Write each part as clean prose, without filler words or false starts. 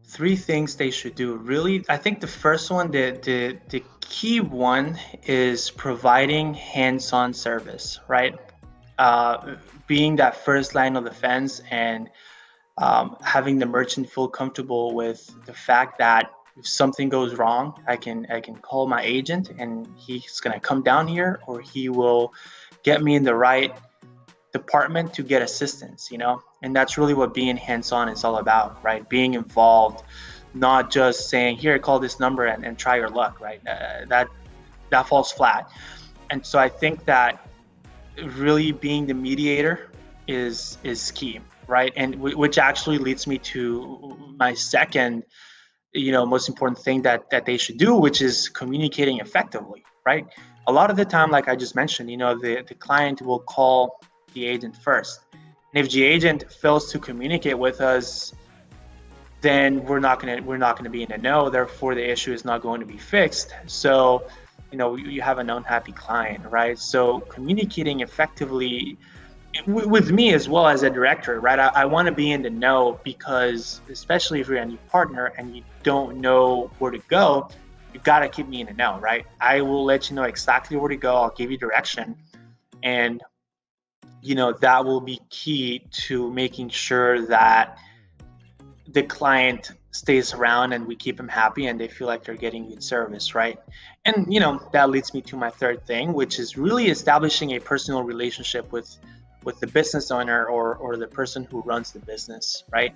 Three things they should do. Really, I think the first one, the key one is providing hands-on service, right? Uh, Being that first line of defense and having the merchant feel comfortable with the fact that if something goes wrong, I can call my agent and he's gonna come down here, or he will get me in the right department to get assistance, and that's really what being hands-on is all about, right? Being involved, not just saying, here, call this number and try your luck, right? That falls flat. And so I think that really being the mediator is key, right? And which actually leads me to my second, most important thing that they should do, which is communicating effectively, right? A lot of the time, like I just mentioned, the client will call the agent first. And if the agent fails to communicate with us, then we're not gonna be in the know. Therefore, the issue is not going to be fixed. So, you have an unhappy client, right? So communicating effectively with me as well as a director, right? I want to be in the know, because especially if you're a new partner and you don't know where to go, you got to keep me in the know, right? I will let you know exactly where to go. I'll give you direction. And, that will be key to making sure that the client stays around and we keep them happy and they feel like they're getting good service, right? And that leads me to my third thing, which is really establishing a personal relationship with the business owner, or the person who runs the business, right?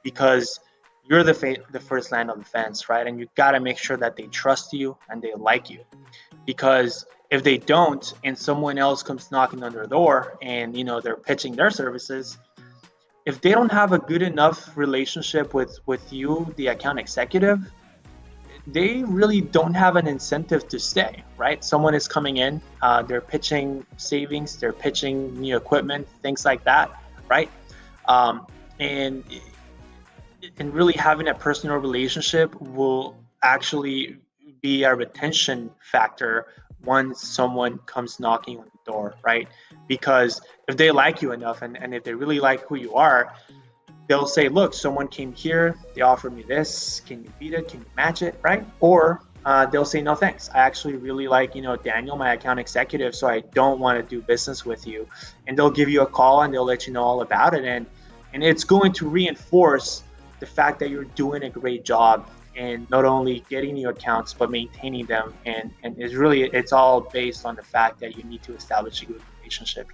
Because you're the first line of defense, right? And you got to make sure that they trust you and they like you, because if they don't and someone else comes knocking on their door and they're pitching their services, if they don't have a good enough relationship with you, the account executive, they really don't have an incentive to stay, right? Someone is coming in, they're pitching savings, they're pitching new equipment, things like that, right? um, and and really having a personal relationship will actually be a retention factor once someone comes knocking on the door, right? Because if they like you enough, and if they really like who you are, they'll say, look, someone came here, they offered me this, can you beat it, can you match it, right? Or they'll say, no thanks, I actually really like Daniel, my account executive, so I don't want to do business with you. And they'll give you a call and they'll let you know all about it. And it's going to reinforce the fact that you're doing a great job, and not only getting new accounts but maintaining them. And it's all based on the fact that you need to establish a good relationship.